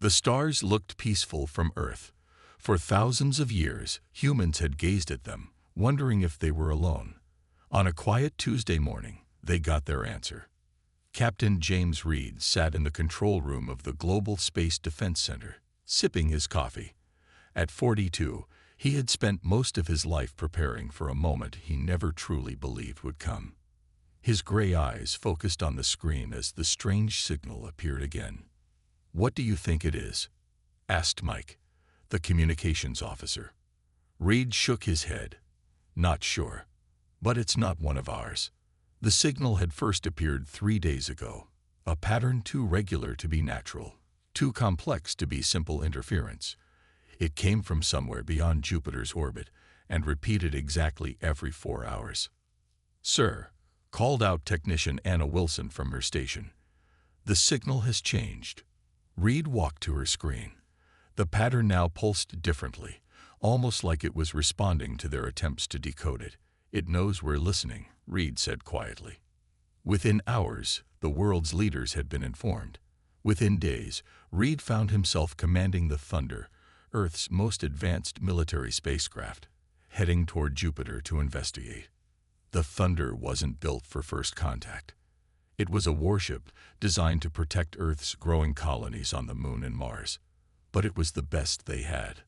The stars looked peaceful from Earth. For thousands of years, humans had gazed at them, wondering if they were alone. On a quiet Tuesday morning, they got their answer. Captain James Reed sat in the control room of the Global Space Defense Center, sipping his coffee. At 42, he had spent most of his life preparing for a moment he never truly believed would come. His gray eyes focused on the screen as the strange signal appeared again. "What do you think it is?" asked Mike, the communications officer. Reed shook his head. "Not sure. But it's not one of ours. The signal had first appeared 3 days ago, a pattern too regular to be natural, too complex to be simple interference. It came from somewhere beyond Jupiter's orbit and repeated exactly every 4 hours. "Sir," called out technician Anna Wilson from her station, "the signal has changed." Reed walked to her screen. The pattern now pulsed differently, almost like it was responding to their attempts to decode it. "It knows we're listening," Reed said quietly. Within hours, the world's leaders had been informed. Within days, Reed found himself commanding the Thunder, Earth's most advanced military spacecraft, heading toward Jupiter to investigate. The Thunder wasn't built for first contact. It was a warship designed to protect Earth's growing colonies on the Moon and Mars. But it was the best they had.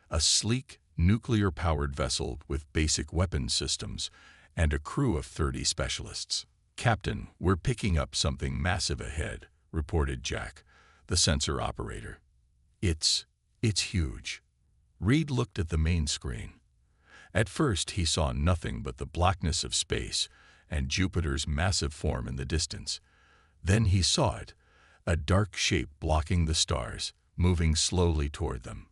A sleek, nuclear-powered vessel with basic weapons systems and a crew of 30 specialists. "Captain, we're picking up something massive ahead," reported Jack, the sensor operator. It's huge." Reed looked at the main screen. At first he saw nothing but the blackness of space and Jupiter's massive form in the distance. Then he saw it, a dark shape blocking the stars, moving slowly toward them.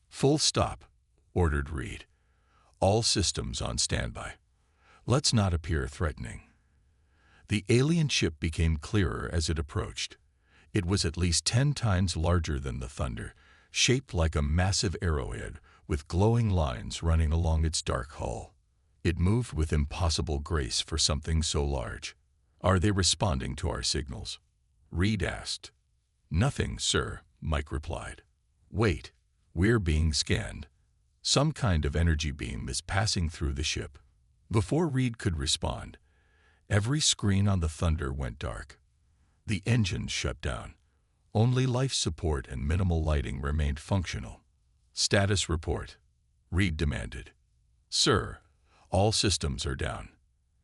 "Full stop," ordered Reed. "All systems on standby. Let's not appear threatening." The alien ship became clearer as it approached. It was at least 10 times larger than the Thunder, shaped like a massive arrowhead with glowing lines running along its dark hull. It moved with impossible grace for something so large. "Are they responding to our signals?" Reed asked. "Nothing, sir," Mike replied. "Wait, we're being scanned. Some kind of energy beam is passing through the ship." Before Reed could respond, every screen on the Thunder went dark. The engines shut down. Only life support and minimal lighting remained functional. "Status report," Reed demanded. "Sir, all systems are down,"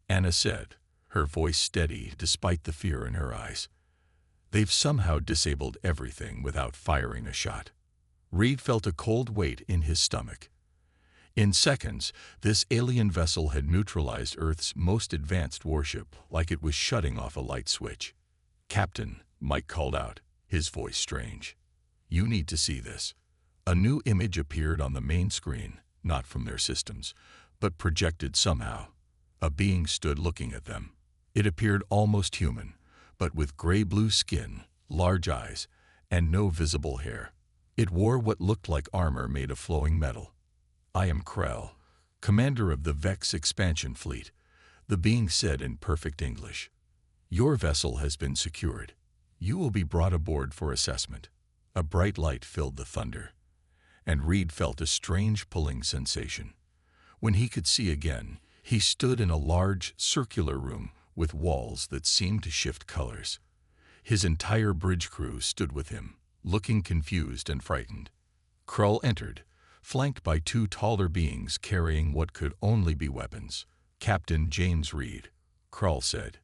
Anna said, her voice steady despite the fear in her eyes. "They've somehow disabled everything without firing a shot." Reed felt a cold weight in his stomach. In seconds, this alien vessel had neutralized Earth's most advanced warship like it was shutting off a light switch. "Captain," Mike called out, his voice strange. "You need to see this." A new image appeared on the main screen, not from their systems, but projected somehow. A being stood looking at them. It appeared almost human, but with gray-blue skin, large eyes, and no visible hair. It wore what looked like armor made of flowing metal. "I am Krell, commander of the Vex expansion fleet," the being said in perfect English. "Your vessel has been secured. You will be brought aboard for assessment." A bright light filled the Thunder, and Reed felt a strange pulling sensation. When he could see again, he stood in a large, circular room with walls that seemed to shift colors. His entire bridge crew stood with him, looking confused and frightened. Krull entered, flanked by 2 taller beings carrying what could only be weapons. "Captain James Reed," Krull said.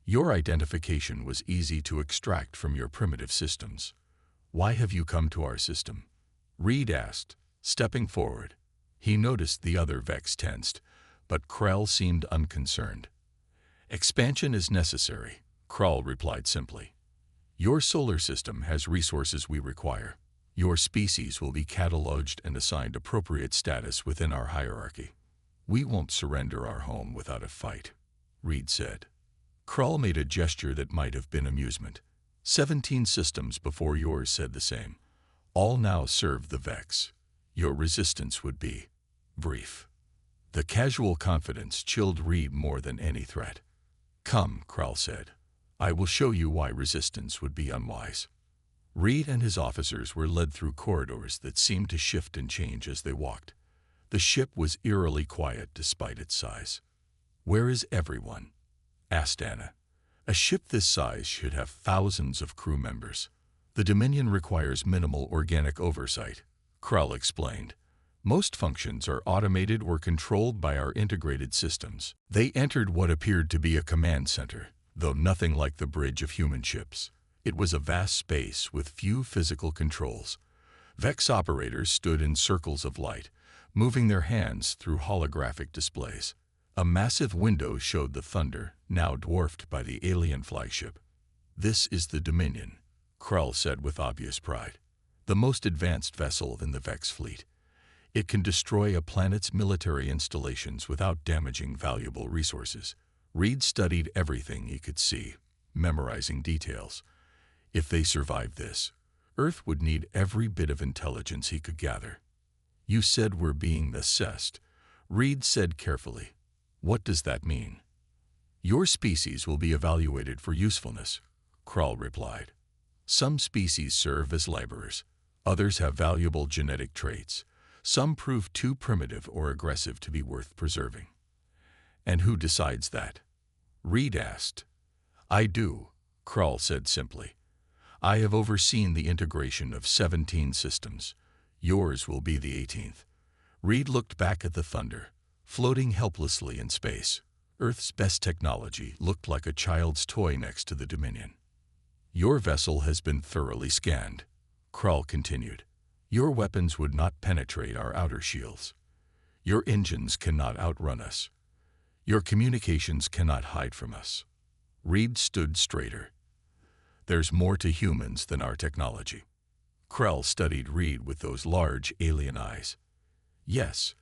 "Your identification was easy to extract from your primitive systems. Why have you come to our system?" Reed asked, stepping forward. He noticed the other Vex tensed, but Krell seemed unconcerned. "Expansion is necessary," Krull replied simply. "Your solar system has resources we require. Your species will be cataloged and assigned appropriate status within our hierarchy. We won't surrender our home without a fight," Reed said. Krull made a gesture that might have been amusement. 17 systems before yours said the same. All now serve the Vex. Your resistance would be brief. The casual confidence chilled Reed more than any threat. "Come," Krull said. "I will show you why resistance would be unwise." Reed and his officers were led through corridors that seemed to shift and change as they walked. The ship was eerily quiet despite its size. "Where is everyone?" asked Anna. "A ship this size should have thousands of crew members. The Dominion requires minimal organic oversight," Krull explained. "Most functions are automated or controlled by our integrated systems." They entered what appeared to be a command center, though nothing like the bridge of human ships. It was a vast space with few physical controls. Vex operators stood in circles of light, moving their hands through holographic displays. A massive window showed the Thunder, now dwarfed by the alien flagship. "This is the Dominion," Krull said with obvious pride. "The most advanced vessel in the Vex fleet. It can destroy a planet's military installations without damaging valuable resources." Reed studied everything he could see, memorizing details. If they survived this, Earth would need every bit of intelligence he could gather. "You said we're being assessed," Reed said carefully. "What does that mean?" "Your species will be evaluated for usefulness," Krull replied. "Some species serve as laborers. Others have valuable genetic traits. Some prove too primitive or aggressive to be worth preserving." "And who decides that?" Reed asked. "I do," Krull said simply. "I have overseen the integration of 17 systems. Yours will be the 18th. Reed looked back at the Thunder, floating helplessly in space. Earth's best technology looked like a child's toy next to the Dominion. "Your vessel has been thoroughly scanned," Krull continued. "Your weapons would not penetrate our outer shields. Your engines cannot outrun us. Your communications cannot hide from us." Reed stood straighter. "There's more to humans than our technology." Krull studied Reed with those large alien eyes. "Yes,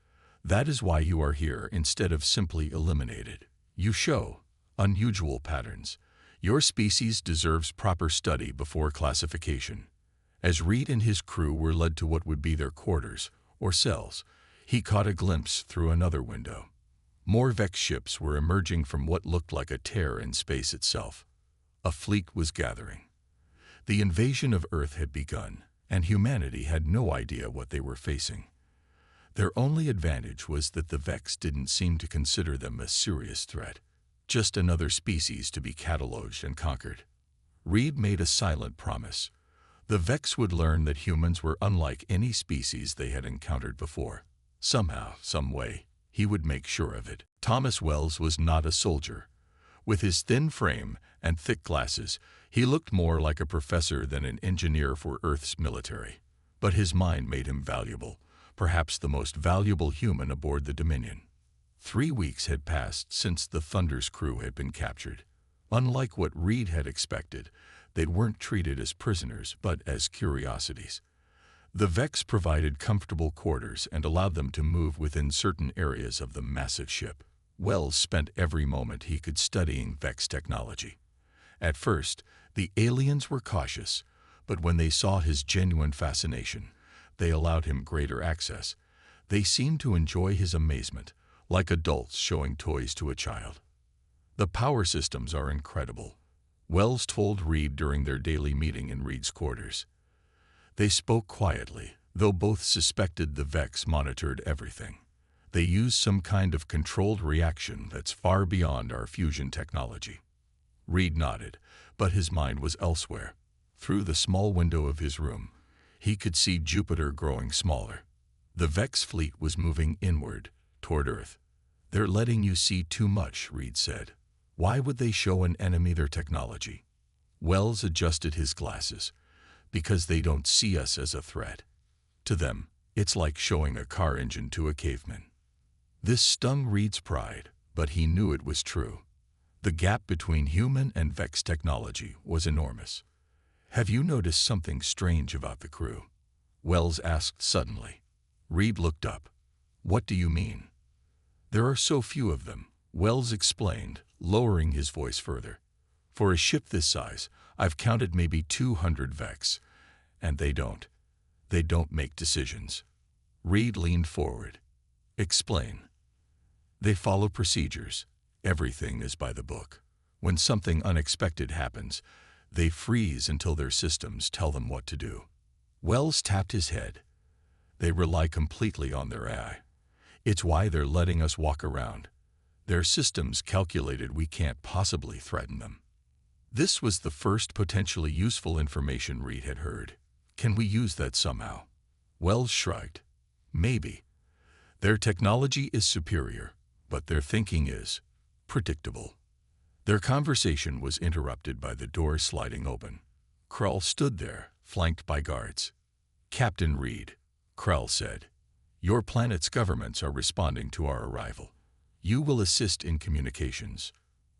that is why you are here instead of simply eliminated. You show unusual patterns. Your species deserves proper study before classification." As Reed and his crew were led to what would be their quarters, or cells, he caught a glimpse through another window. More Vex ships were emerging from what looked like a tear in space itself. A fleet was gathering. The invasion of Earth had begun, and humanity had no idea what they were facing. Their only advantage was that the Vex didn't seem to consider them a serious threat, just another species to be cataloged and conquered. Reed made a silent promise. The Vex would learn that humans were unlike any species they had encountered before. Somehow, some way, he would make sure of it. Thomas Wells was not a soldier. With his thin frame and thick glasses, he looked more like a professor than an engineer for Earth's military. But his mind made him valuable, perhaps the most valuable human aboard the Dominion. 3 weeks had passed since the Thunder's crew had been captured. Unlike what Reed had expected, they weren't treated as prisoners, but as curiosities. The Vex provided comfortable quarters and allowed them to move within certain areas of the massive ship. Wells spent every moment he could studying Vex technology. At first, the aliens were cautious, but when they saw his genuine fascination, they allowed him greater access. They seemed to enjoy his amazement, like adults showing toys to a child. "The power systems are incredible," Wells told Reed during their daily meeting in Reed's quarters. They spoke quietly, though both suspected the Vex monitored everything. "They use some kind of controlled reaction that's far beyond our fusion technology." Reed nodded, but his mind was elsewhere. Through the small window of his room, he could see Jupiter growing smaller. The Vex fleet was moving inward, toward Earth. "They're letting you see too much," Reed said. "Why would they show an enemy their technology?" Wells adjusted his glasses. "Because they don't see us as a threat. To them, it's like showing a car engine to a caveman." This stung Reed's pride, but he knew it was true. The gap between human and Vex technology was enormous. "Have you noticed something strange about the crew?" Wells asked suddenly. Reed looked up. "What do you mean?" "There are so few of them," Wells explained, lowering his voice further. "For a ship this size, I've counted maybe 200 Vex, and they don't make decisions." Reed leaned forward. "Explain." "They follow procedures. Everything is by the book. When something unexpected happens, They freeze until their systems tell them what to do. Wells tapped his head. They rely completely on their AI. It's why they're letting us walk around. Their systems calculated we can't possibly threaten them. This was the first potentially useful information Reed had heard. Can we use that somehow? Wells shrugged. Maybe. Their technology is superior, but their thinking is predictable. Their conversation was interrupted by the door sliding open. Krell stood there, flanked by guards. Captain Reed, Krell said, your planet's governments are responding to our arrival. You will assist in communications.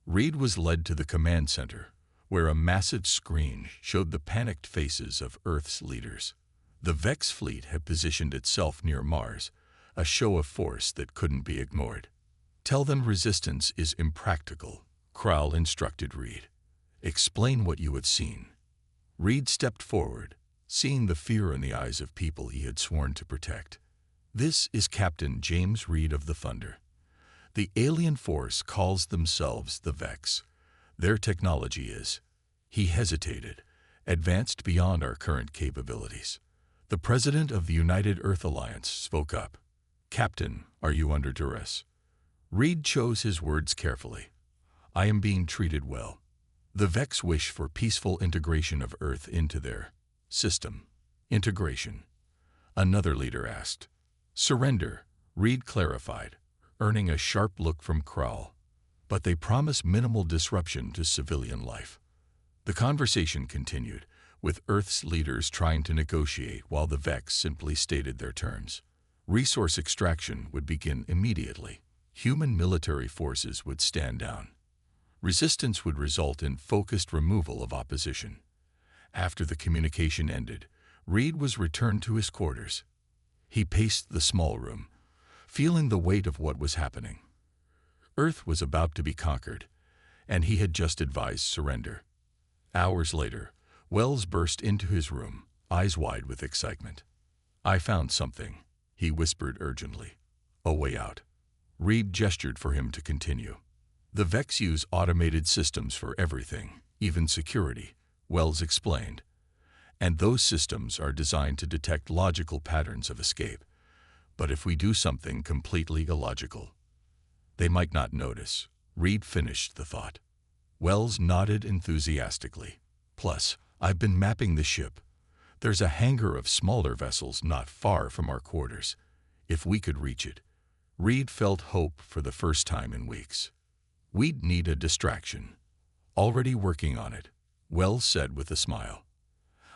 Reed was led to the command center, where a massive screen showed the panicked faces of Earth's leaders. The Vex fleet had positioned itself near Mars, a show of force that couldn't be ignored. Tell them resistance is impractical, Krell instructed Reed. Explain what you had seen. Reed stepped forward, seeing the fear in the eyes of people he had sworn to protect. This is Captain James Reed of the Thunder. The alien force calls themselves the Vex. Their technology is, he hesitated, advanced beyond our current capabilities. The president of the United Earth Alliance spoke up. Captain, are you under duress? Reed chose his words carefully. I am being treated well. The Vex wish for peaceful integration of Earth into their system. Integration. Another leader asked. Surrender, Reed clarified, earning a sharp look from Krell. But they promise minimal disruption to civilian life. The conversation continued, with Earth's leaders trying to negotiate while the Vex simply stated their terms. Resource extraction would begin immediately. Human military forces would stand down. Resistance would result in focused removal of opposition. After the communication ended, Reed was returned to his quarters. He paced the small room, feeling the weight of what was happening. Earth was about to be conquered, and he had just advised surrender. Hours later, Wells burst into his room, eyes wide with excitement. I found something, he whispered urgently. A way out. Reed gestured for him to continue. The Vex use automated systems for everything, even security, Wells explained. And those systems are designed to detect logical patterns of escape. But if we do something completely illogical, they might not notice. Reed finished the thought. Wells nodded enthusiastically. Plus, I've been mapping the ship. There's a hangar of smaller vessels not far from our quarters. If we could reach it. Reed felt hope for the first time in weeks. We'd need a distraction. Already working on it, Wells said with a smile.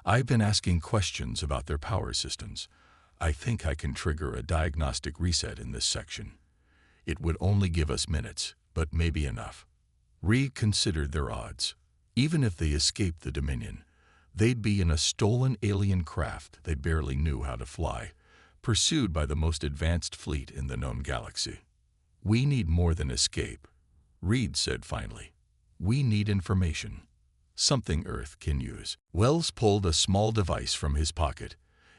I've been asking questions about their power systems. I think I can trigger a diagnostic reset in this section. It would only give us minutes, but maybe enough. Reed considered their odds. Even if they escaped the Dominion, they'd be in a stolen alien craft they barely knew how to fly, pursued by the most advanced fleet in the known galaxy. We need more than escape, Reed said finally. We need information. Something Earth can use. Wells pulled a small device from his pocket.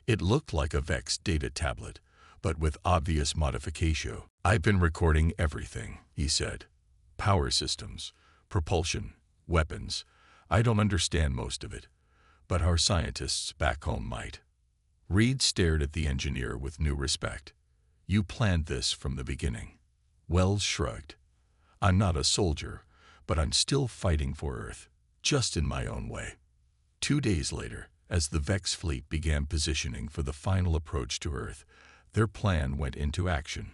It looked like a Vex data tablet, but with obvious modification. I've been recording everything, he said. Power systems, propulsion, weapons. I don't understand most of it, but our scientists back home might. Reed stared at the engineer with new respect. You planned this from the beginning. Wells shrugged. I'm not a soldier, but I'm still fighting for Earth, just in my own way. 2 days later, as the Vex fleet began positioning for the final approach to Earth, their plan went into action.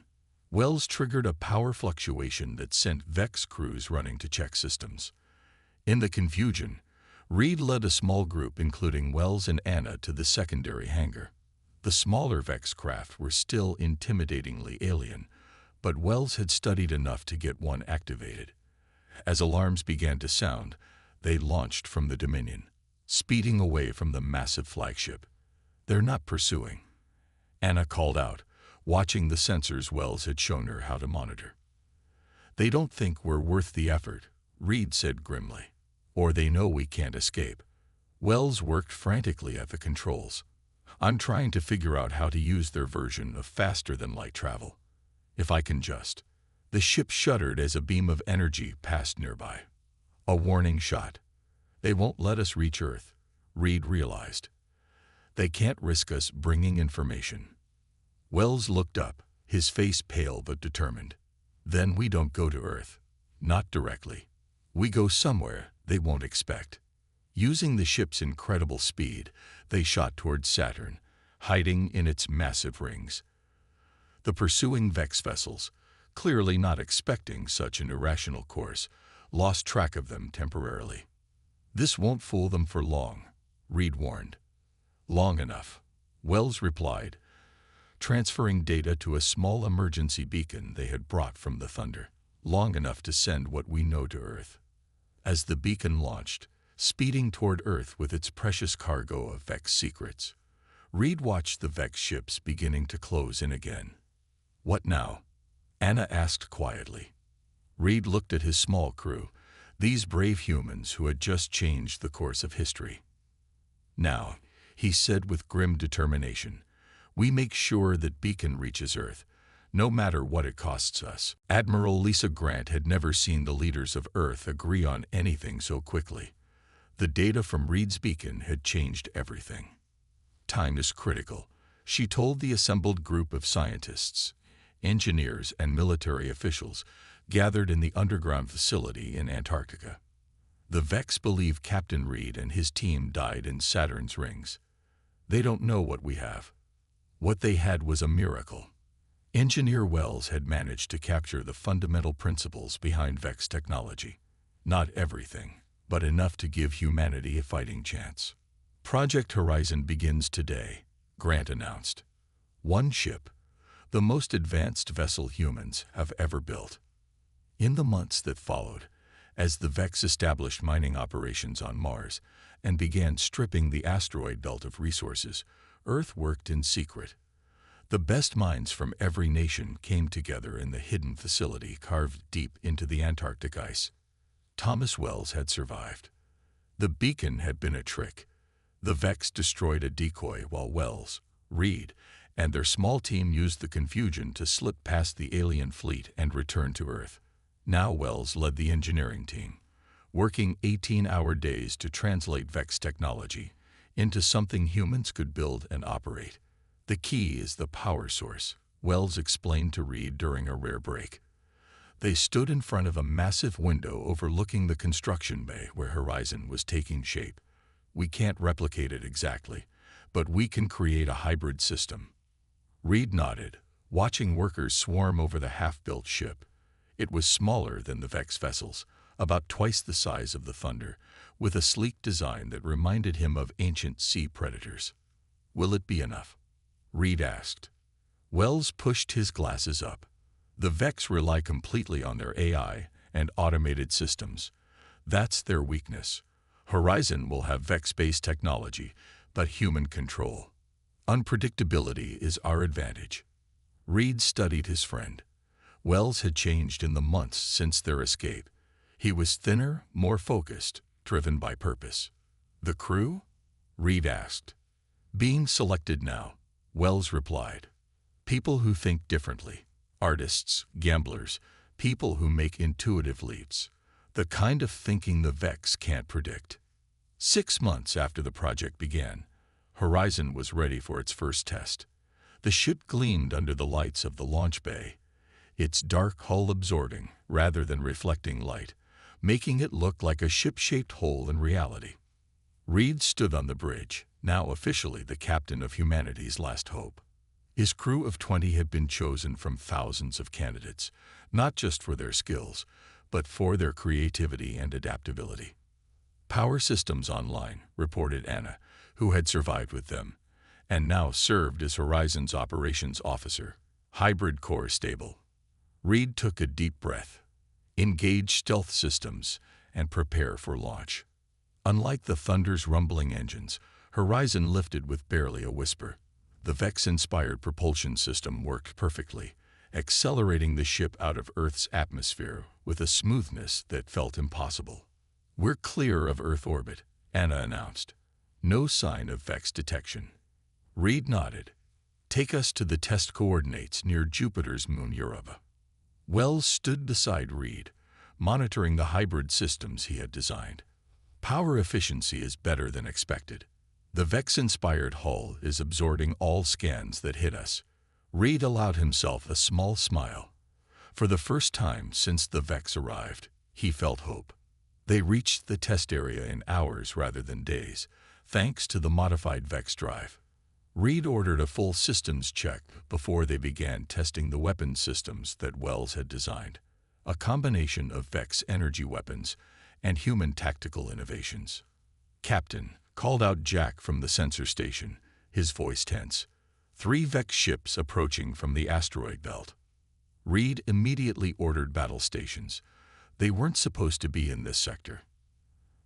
Wells triggered a power fluctuation that sent Vex crews running to check systems. In the confusion, Reed led a small group including Wells and Anna to the secondary hangar. The smaller Vex craft were still intimidatingly alien, but Wells had studied enough to get one activated. As alarms began to sound, they launched from the Dominion, speeding away from the massive flagship. They're not pursuing, Anna called out, watching the sensors Wells had shown her how to monitor. They don't think we're worth the effort, Reed said grimly. Or they know we can't escape. Wells worked frantically at the controls. I'm trying to figure out how to use their version of faster-than-light travel. If I can just. The ship shuddered as a beam of energy passed nearby. A warning shot. They won't let us reach Earth, Reed realized. They can't risk us bringing information. Wells looked up, his face pale but determined. Then we don't go to Earth. Not directly. We go somewhere they won't expect. Using the ship's incredible speed, they shot towards Saturn, hiding in its massive rings. The pursuing Vex vessels, clearly not expecting such an irrational course, lost track of them temporarily. This won't fool them for long, Reed warned. Long enough, Wells replied, transferring data to a small emergency beacon they had brought from the Thunder. Long enough to send what we know to Earth. As the beacon launched, speeding toward Earth with its precious cargo of Vex secrets, Reed watched the Vex ships beginning to close in again. What now? Anna asked quietly. Reed looked at his small crew, these brave humans who had just changed the course of history. Now, he said with grim determination, we make sure that beacon reaches Earth, no matter what it costs us. Admiral Lisa Grant had never seen the leaders of Earth agree on anything so quickly. The data from Reed's beacon had changed everything. Time is critical, she told the assembled group of scientists, engineers, and military officials gathered in the underground facility in Antarctica. The Vex believe Captain Reed and his team died in Saturn's rings. They don't know what we have. What they had was a miracle. Engineer Wells had managed to capture the fundamental principles behind Vex technology. Not everything, but enough to give humanity a fighting chance. Project Horizon begins today, Grant announced. One ship, the most advanced vessel humans have ever built. In the months that followed, as the Vex established mining operations on Mars and began stripping the asteroid belt of resources, Earth worked in secret. The best minds from every nation came together in the hidden facility carved deep into the Antarctic ice. Thomas Wells had survived. The beacon had been a trick. The Vex destroyed a decoy while Wells, Reed, and their small team used the confusion to slip past the alien fleet and return to Earth. Now Wells led the engineering team, working 18-hour days to translate Vex technology into something humans could build and operate. The key is the power source, Wells explained to Reed during a rare break. They stood in front of a massive window overlooking the construction bay where Horizon was taking shape. We can't replicate it exactly, but we can create a hybrid system. Reed nodded, watching workers swarm over the half-built ship. It was smaller than the Vex vessels, about twice the size of the Thunder, with a sleek design that reminded him of ancient sea predators. Will it be enough? Reed asked. Wells pushed his glasses up. The Vex rely completely on their AI and automated systems. That's their weakness. Horizon will have Vex-based technology, but human control. Unpredictability is our advantage. Reed studied his friend. Wells had changed in the months since their escape. He was thinner, more focused, driven by purpose. The crew? Reed asked. Being selected now, Wells replied. People who think differently. Artists, gamblers, people who make intuitive leaps. The kind of thinking the Vex can't predict. 6 months after the project began, Horizon was ready for its first test. The ship gleamed under the lights of the launch bay, its dark hull absorbing rather than reflecting light, making it look like a ship-shaped hole in reality. Reed stood on the bridge, now officially the captain of humanity's last hope. His crew of 20 had been chosen from thousands of candidates, not just for their skills, but for their creativity and adaptability. Power systems online, reported Anna, who had survived with them, and now served as Horizon's operations officer. Hybrid core stable. Reed took a deep breath. Engage stealth systems and prepare for launch. Unlike the Thunder's rumbling engines, Horizon lifted with barely a whisper. The Vex-inspired propulsion system worked perfectly, accelerating the ship out of Earth's atmosphere with a smoothness that felt impossible. We're clear of Earth orbit, Anna announced. No sign of Vex detection. Reed nodded. Take us to the test coordinates near Jupiter's moon Europa. Wells stood beside Reed, monitoring the hybrid systems he had designed. Power efficiency is better than expected. The Vex-inspired hull is absorbing all scans that hit us. Reed allowed himself a small smile. For the first time since the Vex arrived, he felt hope. They reached the test area in hours rather than days, thanks to the modified Vex drive. Reed ordered a full systems check before they began testing the weapon systems that Wells had designed, a combination of Vex energy weapons and human tactical innovations. "Captain," called out Jack from the sensor station, his voice tense. 3 Vex ships approaching from the asteroid belt. Reed immediately ordered battle stations. They weren't supposed to be in this sector.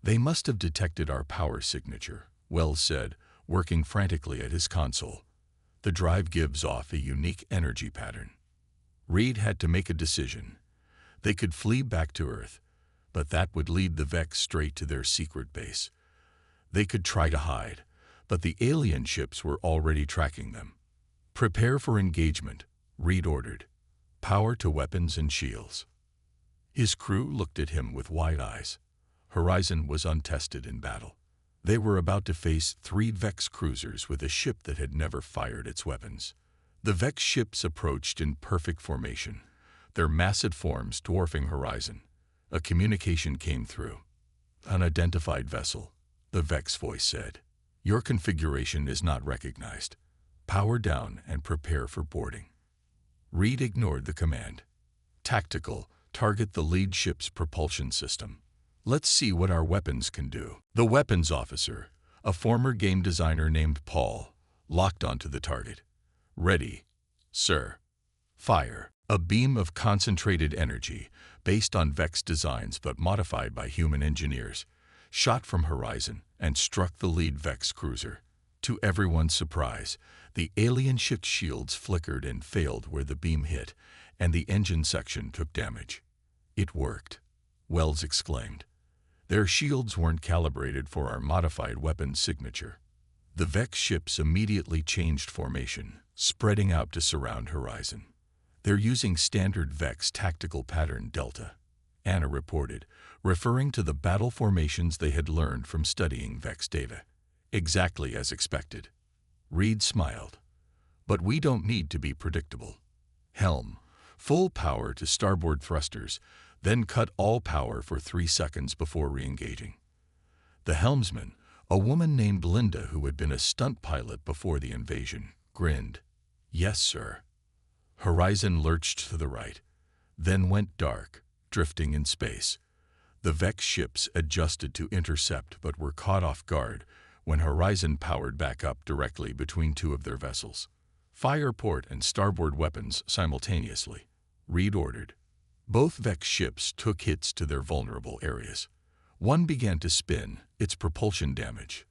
"They must have detected our power signature," Wells said, working frantically at his console. "The drive gives off a unique energy pattern." Reed had to make a decision. They could flee back to Earth, but that would lead the Vex straight to their secret base. They could try to hide, but the alien ships were already tracking them. "Prepare for engagement," Reed ordered. "Power to weapons and shields." His crew looked at him with wide eyes. Horizon was untested in battle. They were about to face 3 Vex cruisers with a ship that had never fired its weapons. The Vex ships approached in perfect formation, their massive forms dwarfing Horizon. A communication came through. "Unidentified vessel," the Vex voice said. "Your configuration is not recognized. Power down and prepare for boarding." Reed ignored the command. "Tactical, target the lead ship's propulsion system. Let's see what our weapons can do." The weapons officer, a former game designer named Paul, locked onto the target. "Ready, sir." "Fire." A beam of concentrated energy, based on Vex designs but modified by human engineers, shot from Horizon and struck the lead Vex cruiser. To everyone's surprise, the alien ship's shields flickered and failed where the beam hit, and the engine section took damage. "It worked," Wells exclaimed. "Their shields weren't calibrated for our modified weapons signature." The Vex ships immediately changed formation, spreading out to surround Horizon. "They're using standard Vex tactical pattern Delta," Anna reported, referring to the battle formations they had learned from studying Vex data. "Exactly as expected." Reed smiled. "But we don't need to be predictable. Helm, full power to starboard thrusters, then cut all power for 3 seconds before re-engaging." The helmsman, a woman named Linda who had been a stunt pilot before the invasion, grinned. "Yes, sir." Horizon lurched to the right, then went dark, drifting in space. The Vex ships adjusted to intercept but were caught off guard when Horizon powered back up directly between 2 of their vessels. "Fire port and starboard weapons simultaneously," Reed ordered. Both Vex ships took hits to their vulnerable areas. One began to spin, its propulsion damage.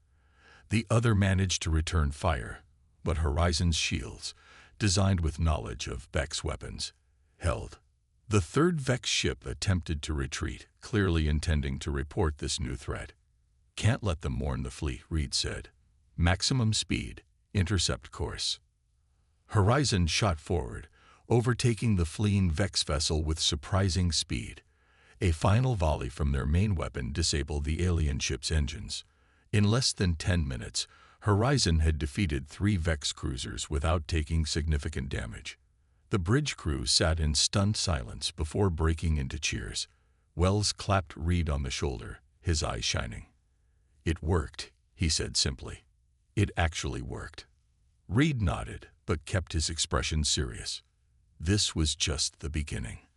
The other managed to return fire, but Horizon's shields, designed with knowledge of Vex weapons, held. The 3rd Vex ship attempted to retreat, clearly intending to report this new threat. "Can't let them warn the fleet," Reed said. "Maximum speed, intercept course." Horizon shot forward, overtaking the fleeing Vex vessel with surprising speed. A final volley from their main weapon disabled the alien ship's engines. In less than 10 minutes, Horizon had defeated 3 Vex cruisers without taking significant damage. The bridge crew sat in stunned silence before breaking into cheers. Wells clapped Reed on the shoulder, his eyes shining. "It worked," he said simply. "It actually worked." Reed nodded, but kept his expression serious. This was just the beginning.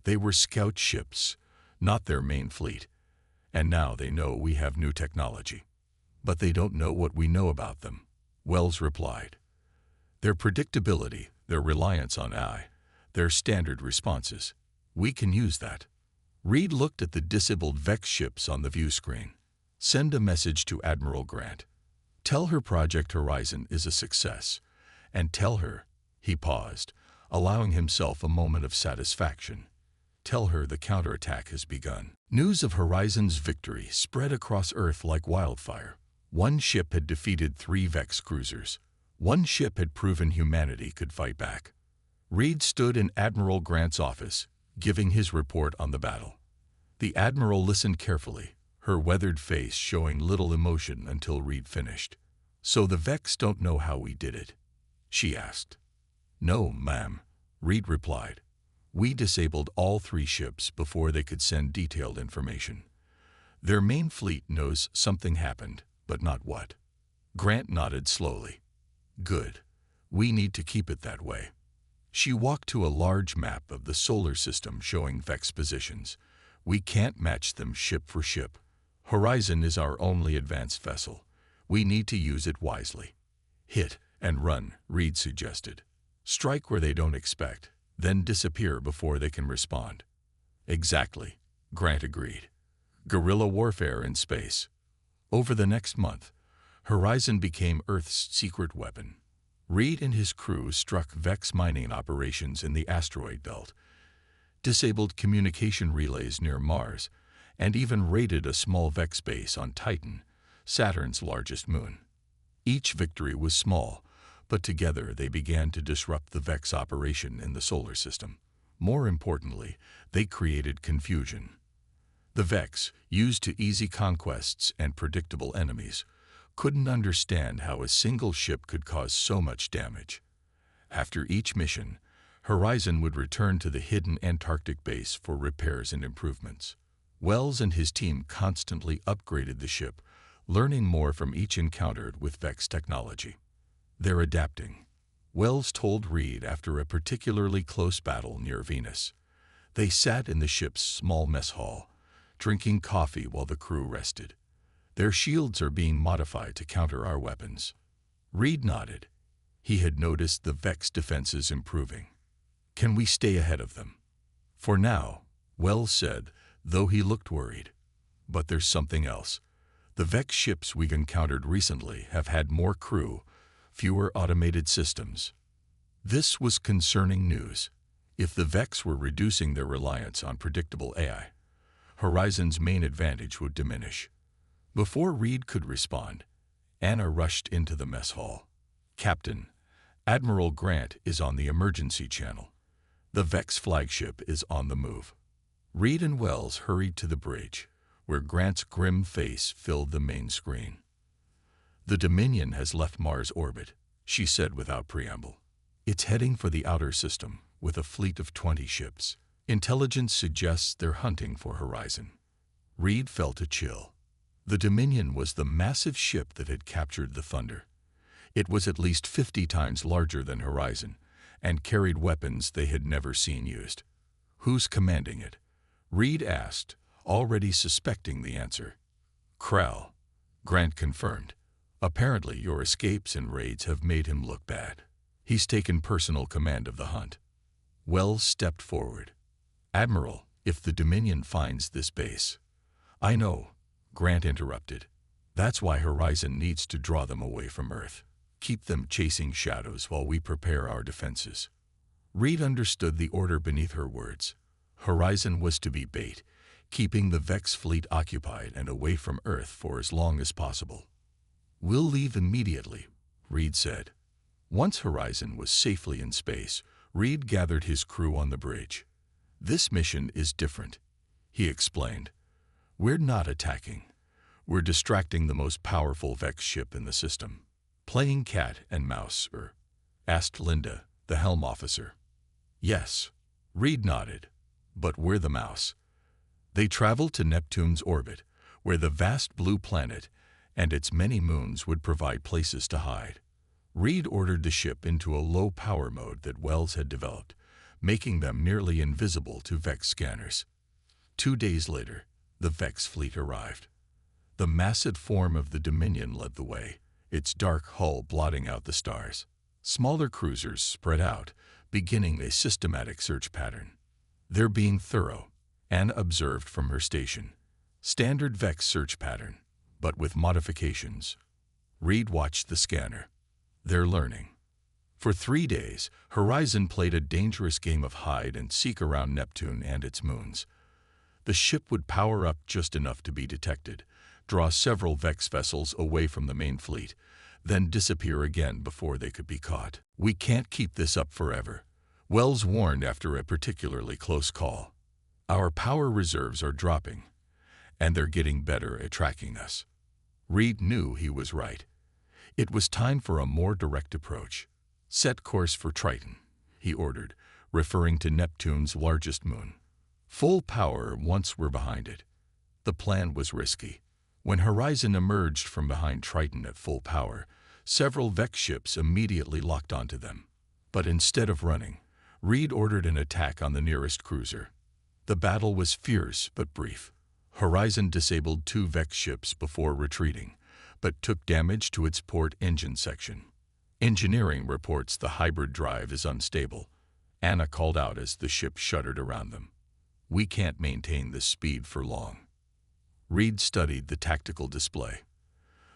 They were scout ships, not their main fleet, and now they know we have new technology. "But they don't know what we know about them," Wells replied. "Their predictability, their reliance on AI, their standard responses. We can use that." Reed looked at the disabled Vex ships on the view screen. "Send a message to Admiral Grant. Tell her Project Horizon is a success, and tell her," he paused, allowing himself a moment of satisfaction, "tell her the counterattack has begun." News of Horizon's victory spread across Earth like wildfire. 1 ship had defeated 3 Vex cruisers. 1 ship had proven humanity could fight back. Reed stood in Admiral Grant's office, giving his report on the battle. The Admiral listened carefully, her her weathered face showing little emotion until Reed finished. "So the Vex don't know how we did it?" she asked. "No, ma'am," Reed replied. "We disabled all 3 ships before they could send detailed information. Their main fleet knows something happened, but not what." Grant nodded slowly. "Good. We need to keep it that way." She walked to a large map of the solar system showing Vex positions. "We can't match them ship for ship. Horizon is our only advanced vessel. We need to use it wisely." "Hit and run," Reed suggested. "Strike where they don't expect, then disappear before they can respond." "Exactly," Grant agreed. Guerrilla warfare in space. Over the next month, Horizon became Earth's secret weapon. Reed and his crew struck Vex mining operations in the asteroid belt, disabled communication relays near Mars, and even raided a small Vex base on Titan, Saturn's largest moon. Each victory was small, but together they began to disrupt the Vex operation in the solar system. More importantly, they created confusion. The Vex, used to easy conquests and predictable enemies, couldn't understand how a single ship could cause so much damage. After each mission, Horizon would return to the hidden Antarctic base for repairs and improvements. Wells and his team constantly upgraded the ship, learning more from each encounter with Vex technology. "They're adapting," Wells told Reed after a particularly close battle near Venus. They sat in the ship's small mess hall, drinking coffee while the crew rested. "Their shields are being modified to counter our weapons." Reed nodded. He had noticed the Vex defenses improving. "Can we stay ahead of them?" "For now," Wells said, though he looked worried. "But there's something else. The Vex ships we've encountered recently have had more crew, fewer automated systems." This was concerning news. If the Vex were reducing their reliance on predictable AI, Horizon's main advantage would diminish. Before Reed could respond, Anna rushed into the mess hall. "Captain, Admiral Grant is on the emergency channel. The Vex flagship is on the move." Reed and Wells hurried to the bridge, where Grant's grim face filled the main screen. "The Dominion has left Mars orbit," she said without preamble. "It's heading for the outer system with a fleet of 20 ships. Intelligence suggests they're hunting for Horizon." Reed felt a chill. The Dominion was the massive ship that had captured the Thunder. It was at least 50 times larger than Horizon, and carried weapons they had never seen used. "Who's commanding it?" Reed asked, already suspecting the answer. "Krell," Grant confirmed. "Apparently your escapes and raids have made him look bad. He's taken personal command of the hunt." Wells stepped forward. "Admiral, if the Dominion finds this base—" "I know," Grant interrupted. "That's why Horizon needs to draw them away from Earth. Keep them chasing shadows while we prepare our defenses." Reed understood the order beneath her words. Horizon was to be bait, keeping the Vex fleet occupied and away from Earth for as long as possible. "We'll leave immediately," Reed said. Once Horizon was safely in space, Reed gathered his crew on the bridge. "This mission is different," he explained. "We're not attacking. We're distracting the most powerful Vex ship in the system." "Playing cat and mouse, asked Linda, the helm officer. "Yes," Reed nodded. "But we're the mouse." They traveled to Neptune's orbit, where the vast blue planet and its many moons would provide places to hide. Reed ordered the ship into a low-power mode that Wells had developed, making them nearly invisible to Vex scanners. 2 days later, the Vex fleet arrived. The massive form of the Dominion led the way, its dark hull blotting out the stars. Smaller cruisers spread out, beginning a systematic search pattern. "They're being thorough," Anna observed from her station. "Standard Vex search pattern, but with modifications." Reed watched the scanner. "They're learning." For 3 days, Horizon played a dangerous game of hide and seek around Neptune and its moons. The ship would power up just enough to be detected, draw several Vex vessels away from the main fleet, then disappear again before they could be caught. "We can't keep this up forever," Wells warned after a particularly close call. "Our power reserves are dropping, and they're getting better at tracking us. Reed knew he was right. It was time for a more direct approach. Set course for Triton, he ordered, referring to Neptune's largest moon. Full power once we're behind it. The plan was risky. When Horizon emerged from behind Triton at full power, several Vex ships immediately locked onto them. But instead of running, Reed ordered an attack on the nearest cruiser. The battle was fierce but brief. Horizon disabled 2 Vex ships before retreating, but took damage to its port engine section. Engineering reports the hybrid drive is unstable. Anna called out as the ship shuddered around them. We can't maintain this speed for long. Reed studied the tactical display.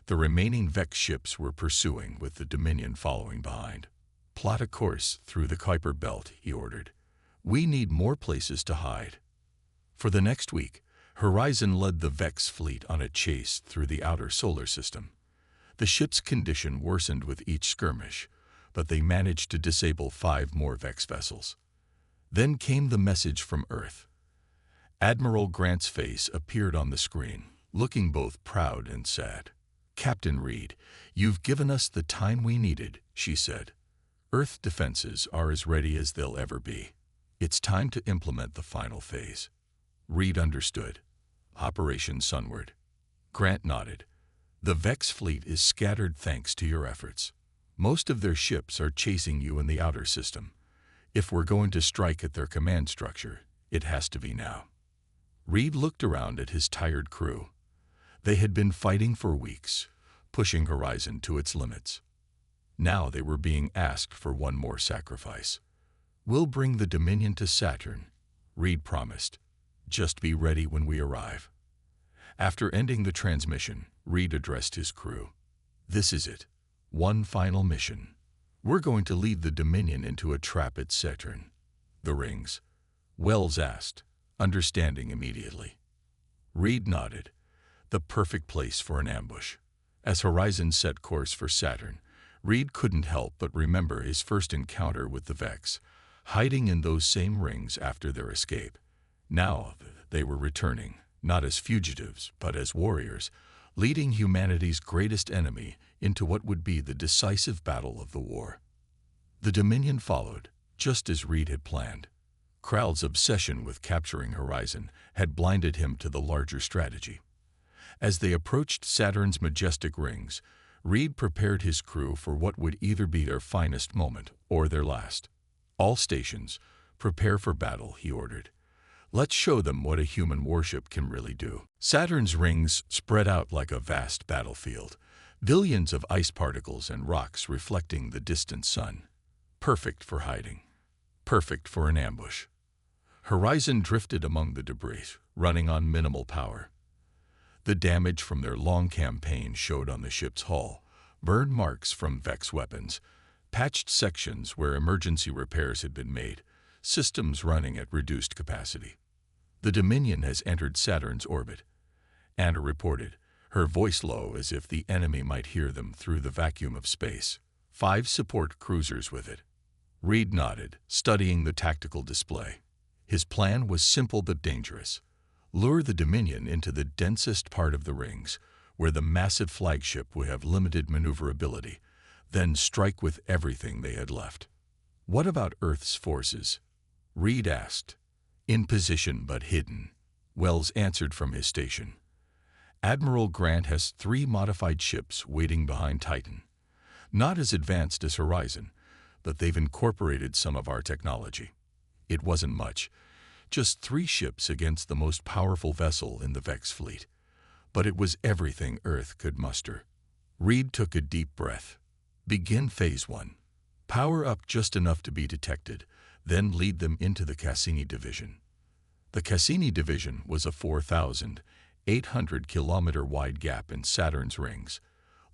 The remaining Vex ships were pursuing, with the Dominion following behind. Plot a course through the Kuiper Belt, he ordered. We need more places to hide. For the next week, Horizon led the Vex fleet on a chase through the outer solar system. The ship's condition worsened with each skirmish, but they managed to disable 5 more Vex vessels. Then came the message from Earth. Admiral Grant's face appeared on the screen, looking both proud and sad. Captain Reed, you've given us the time we needed, she said. Earth defenses are as ready as they'll ever be. It's time to implement the final phase. Reed understood. Operation Sunward. Grant nodded. The Vex fleet is scattered thanks to your efforts. Most of their ships are chasing you in the outer system. If we're going to strike at their command structure, it has to be now. Reed looked around at his tired crew. They had been fighting for weeks, pushing Horizon to its limits. Now they were being asked for one more sacrifice. We'll bring the Dominion to Saturn, Reed promised. Just be ready when we arrive. After ending the transmission, Reed addressed his crew. This is it. One final mission. We're going to lead the Dominion into a trap at Saturn. The rings? Wells asked, understanding immediately. Reed nodded. The perfect place for an ambush. As Horizon set course for Saturn, Reed couldn't help but remember his first encounter with the Vex, hiding in those same rings after their escape. Now they were returning, not as fugitives, but as warriors, leading humanity's greatest enemy into what would be the decisive battle of the war. The Dominion followed, just as Reed had planned. Crowl's obsession with capturing Horizon had blinded him to the larger strategy. As they approached Saturn's majestic rings, Reed prepared his crew for what would either be their finest moment or their last. All stations, prepare for battle, he ordered. Let's show them what a human warship can really do. Saturn's rings spread out like a vast battlefield, billions of ice particles and rocks reflecting the distant sun. Perfect for hiding. Perfect for an ambush. Horizon drifted among the debris, running on minimal power. The damage from their long campaign showed on the ship's hull, burn marks from Vex weapons, patched sections where emergency repairs had been made, systems running at reduced capacity. The Dominion has entered Saturn's orbit, Anna reported, her voice low as if the enemy might hear them through the vacuum of space. 5 support cruisers with it. Reed nodded, studying the tactical display. His plan was simple but dangerous. Lure the Dominion into the densest part of the rings, where the massive flagship would have limited maneuverability, then strike with everything they had left. What about Earth's forces? Reed asked. In position but hidden, Wells answered from his station. Admiral Grant has 3 modified ships waiting behind Titan. Not as advanced as Horizon, but they've incorporated some of our technology. It wasn't much, just 3 ships against the most powerful vessel in the Vex fleet. But it was everything Earth could muster. Reed took a deep breath. Begin Phase 1. Power up just enough to be detected, then lead them into the Cassini Division. The Cassini Division was a 4,800-kilometer wide gap in Saturn's rings,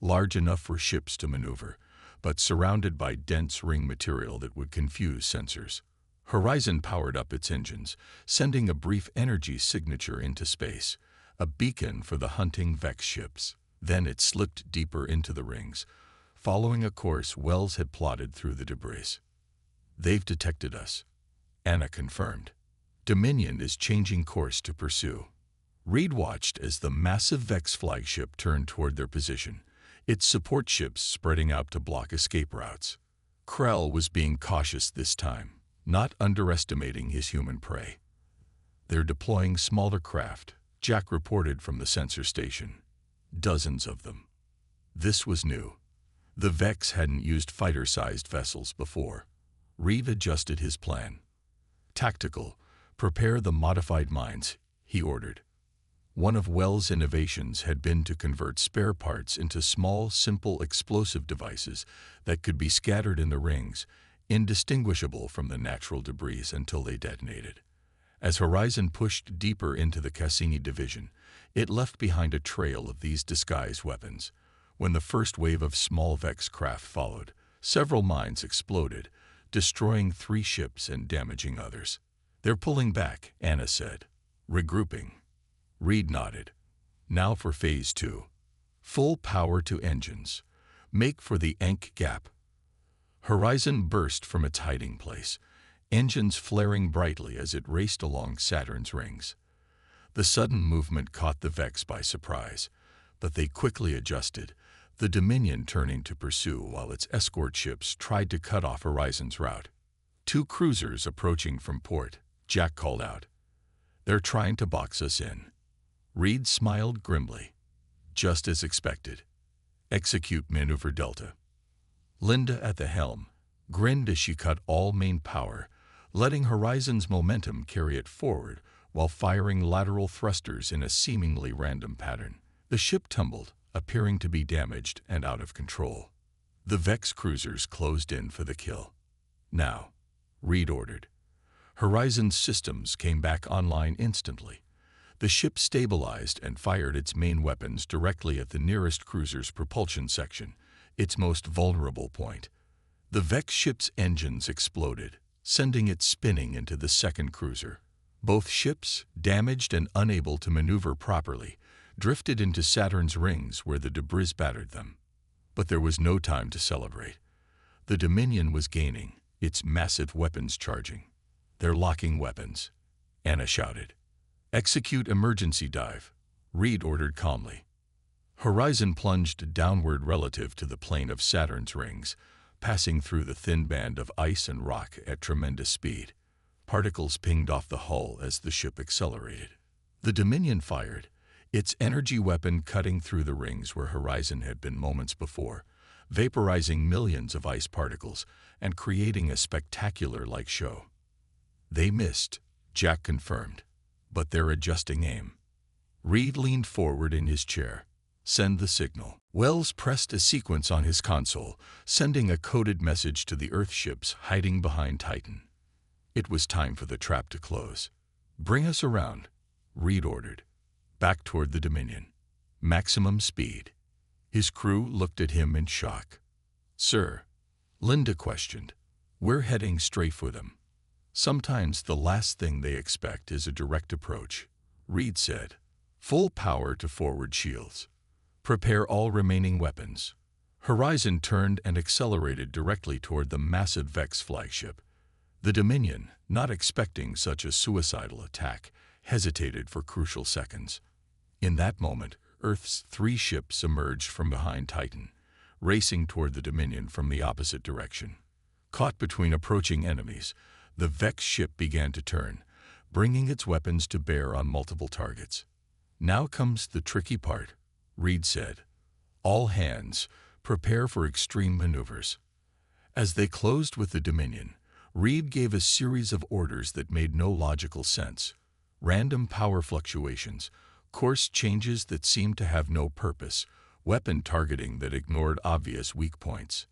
large enough for ships to maneuver, but surrounded by dense ring material that would confuse sensors. Horizon powered up its engines, sending a brief energy signature into space, a beacon for the hunting Vex ships. Then it slipped deeper into the rings, following a course Wells had plotted through the debris. They've detected us, Anna confirmed. Dominion is changing course to pursue. Reed watched as the massive Vex flagship turned toward their position, its support ships spreading out to block escape routes. Krell was being cautious this time, not underestimating his human prey. "They're deploying smaller craft," Jack reported from the sensor station. "Dozens of them." This was new. The Vex hadn't used fighter-sized vessels before. Reed adjusted his plan. "Tactical, prepare the modified mines," he ordered. One of Wells' innovations had been to convert spare parts into small, simple explosive devices that could be scattered in the rings, indistinguishable from the natural debris until they detonated. As Horizon pushed deeper into the Cassini division, it left behind a trail of these disguised weapons. When the first wave of small Vex craft followed, several mines exploded, destroying 3 ships and damaging others. "They're pulling back," Anna said. "Regrouping." Reed nodded. "Now for Phase 2. Full power to engines. Make for the Ankh Gap." Horizon burst from its hiding place, engines flaring brightly as it raced along Saturn's rings. The sudden movement caught the Vex by surprise, but they quickly adjusted, the Dominion turning to pursue while its escort ships tried to cut off Horizon's route. "2 cruisers approaching from port," Jack called out. "They're trying to box us in." Reed smiled grimly. "Just as expected. Execute Maneuver Delta." Linda, at the helm, grinned as she cut all main power, letting Horizon's momentum carry it forward while firing lateral thrusters in a seemingly random pattern. The ship tumbled, appearing to be damaged and out of control. The Vex cruisers closed in for the kill. "Now," Reed ordered. Horizon's systems came back online instantly. The ship stabilized and fired its main weapons directly at the nearest cruiser's propulsion section, its most vulnerable point. The Vex ship's engines exploded, sending it spinning into the second cruiser. Both ships, damaged and unable to maneuver properly, drifted into Saturn's rings where the debris battered them. But there was no time to celebrate. The Dominion was gaining, its massive weapons charging. "They're locking weapons," Anna shouted. "Execute emergency dive," Reed ordered calmly. Horizon plunged downward relative to the plane of Saturn's rings, passing through the thin band of ice and rock at tremendous speed. Particles pinged off the hull as the ship accelerated. The Dominion fired, its energy weapon cutting through the rings where Horizon had been moments before, vaporizing millions of ice particles and creating a spectacular-like show. "They missed," Jack confirmed, "but they're adjusting aim." Reed leaned forward in his chair. "Send the signal." Wells pressed a sequence on his console, sending a coded message to the Earth ships hiding behind Titan. It was time for the trap to close. "Bring us around," Reed ordered. "Back toward the Dominion. Maximum speed." His crew looked at him in shock. "Sir," Linda questioned, "we're heading straight for them." "Sometimes the last thing they expect is a direct approach," Reed said. "Full power to forward shields. Prepare all remaining weapons." Horizon turned and accelerated directly toward the massive Vex flagship. The Dominion, not expecting such a suicidal attack, hesitated for crucial seconds. In that moment, Earth's 3 ships emerged from behind Titan, racing toward the Dominion from the opposite direction. Caught between approaching enemies, the Vex ship began to turn, bringing its weapons to bear on multiple targets. "Now comes the tricky part," Reed said. "All hands, prepare for extreme maneuvers." As they closed with the Dominion, Reed gave a series of orders that made no logical sense. Random power fluctuations, course changes that seemed to have no purpose, weapon targeting that ignored obvious weak points.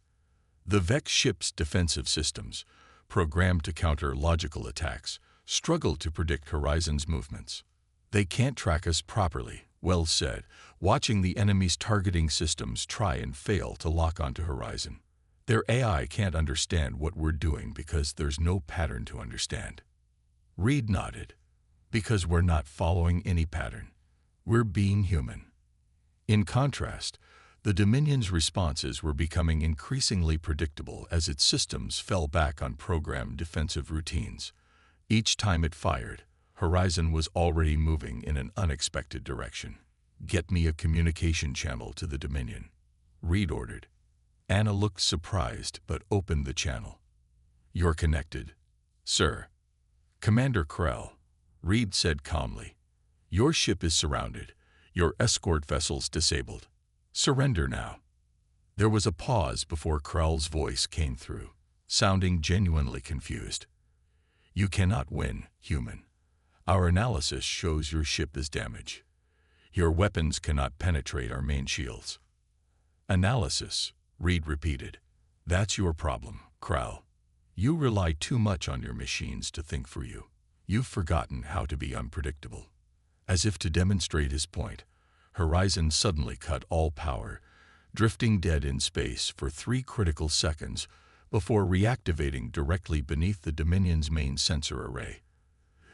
The Vex ship's defensive systems, programmed to counter logical attacks, struggled to predict Horizon's movements. "They can't track us properly," Wells said, watching the enemy's targeting systems try and fail to lock onto Horizon. "Their AI can't understand what we're doing because there's no pattern to understand." Reed nodded. "Because we're not following any pattern. We're being human." In contrast, the Dominion's responses were becoming increasingly predictable as its systems fell back on programmed defensive routines. Each time it fired, Horizon was already moving in an unexpected direction. "Get me a communication channel to the Dominion," Reed ordered. Anna looked surprised but opened the channel. "You're connected, sir." "Commander Krell," Reed said calmly, "your ship is surrounded. Your escort vessels disabled. Surrender now." There was a pause before Krell's voice came through, sounding genuinely confused. "You cannot win, human. Our analysis shows your ship is damaged. Your weapons cannot penetrate our main shields." "Analysis," Reed repeated. "That's your problem, Krell. You rely too much on your machines to think for you. You've forgotten how to be unpredictable." As if to demonstrate his point, Horizon suddenly cut all power, drifting dead in space for 3 critical seconds before reactivating directly beneath the Dominion's main sensor array.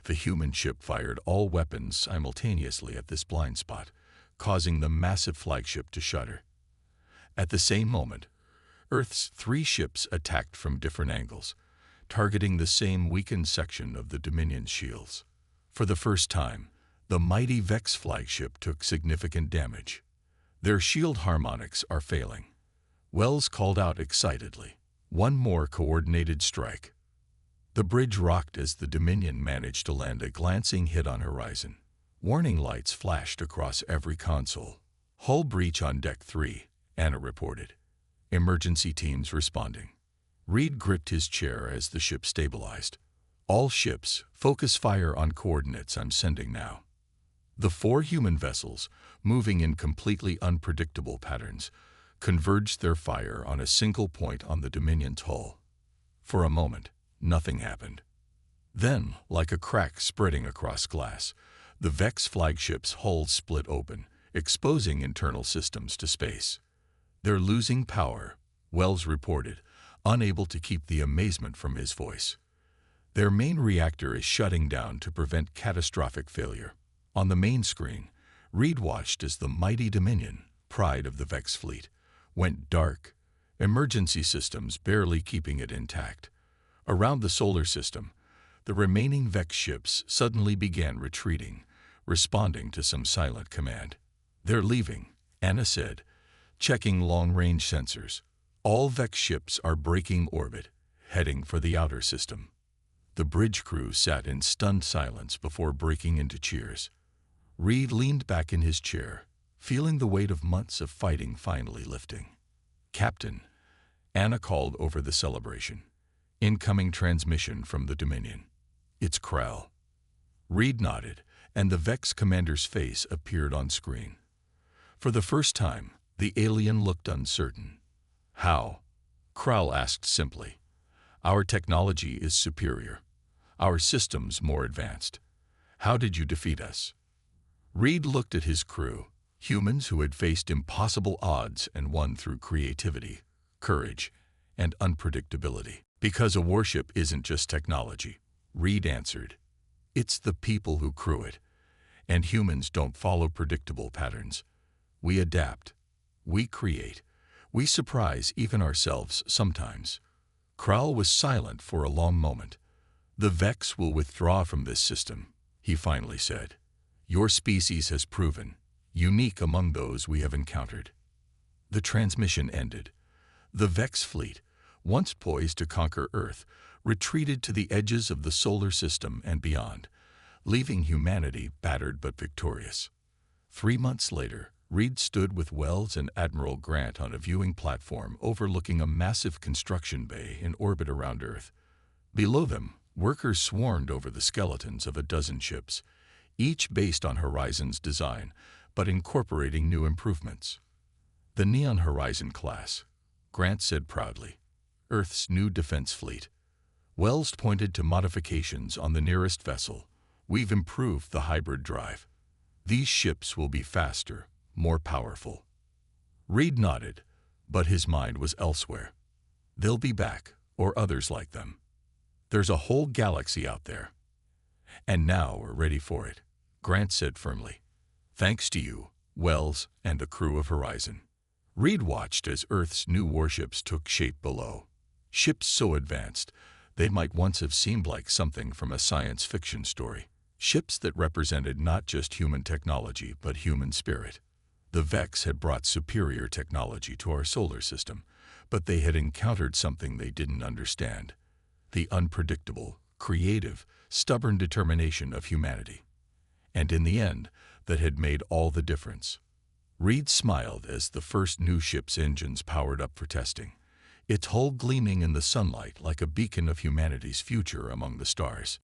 The human ship fired all weapons simultaneously at this blind spot, causing the massive flagship to shudder. At the same moment, Earth's 3 ships attacked from different angles, targeting the same weakened section of the Dominion's shields. For the first time, the mighty Vex flagship took significant damage. "Their shield harmonics are failing," Wells called out excitedly. "One more coordinated strike." The bridge rocked as the Dominion managed to land a glancing hit on Horizon. Warning lights flashed across every console. "Hull breach on Deck 3, Anna reported. "Emergency teams responding." Reed gripped his chair as the ship stabilized. "All ships, focus fire on coordinates I'm sending now." The 4 human vessels, moving in completely unpredictable patterns, converged their fire on a single point on the Dominion's hull. For a moment, nothing happened. Then, like a crack spreading across glass, the Vex flagship's hull split open, exposing internal systems to space. "They're losing power," Wells reported, unable to keep the amazement from his voice. "Their main reactor is shutting down to prevent catastrophic failure." On the main screen, Reed watched as the mighty Dominion, pride of the Vex fleet, went dark, emergency systems barely keeping it intact. Around the solar system, the remaining Vex ships suddenly began retreating, responding to some silent command. "They're leaving," Anna said, checking long-range sensors. "All Vex ships are breaking orbit, heading for the outer system." The bridge crew sat in stunned silence before breaking into cheers. Reed leaned back in his chair, feeling the weight of months of fighting finally lifting. "Captain," Anna called over the celebration. "Incoming transmission from the Dominion." "It's Krell." Reed nodded, and the Vex commander's face appeared on screen. For the first time, the alien looked uncertain. "How?" Krell asked simply. "Our technology is superior. Our systems more advanced. How did you defeat us?" Reed looked at his crew, humans who had faced impossible odds and won through creativity, courage, and unpredictability. "Because a warship isn't just technology," Reed answered. "It's the people who crew it. And humans don't follow predictable patterns. We adapt. We create. We surprise even ourselves sometimes." Krell was silent for a long moment. "The Vex will withdraw from this system," he finally said. "Your species has proven unique among those we have encountered." The transmission ended. The Vex fleet, once poised to conquer Earth, retreated to the edges of the solar system and beyond, leaving humanity battered but victorious. 3 months later, Reed stood with Wells and Admiral Grant on a viewing platform overlooking a massive construction bay in orbit around Earth. Below them, workers swarmed over the skeletons of a dozen ships, each based on Horizon's design, but incorporating new improvements. "The Neon Horizon class," Grant said proudly, "Earth's new defense fleet." Wells pointed to modifications on the nearest vessel. "We've improved the hybrid drive. These ships will be faster, more powerful." Reed nodded, but his mind was elsewhere. "They'll be back, or others like them. There's a whole galaxy out there. And now we're ready for it," Grant said firmly. "Thanks to you, Wells, and the crew of Horizon." Reed watched as Earth's new warships took shape below. Ships so advanced, they might once have seemed like something from a science fiction story. Ships that represented not just human technology but human spirit. The Vex had brought superior technology to our solar system, but they had encountered something they didn't understand: the unpredictable, creative, stubborn determination of humanity. And in the end, that had made all the difference. Reed smiled as the first new ship's engines powered up for testing, its hull gleaming in the sunlight like a beacon of humanity's future among the stars.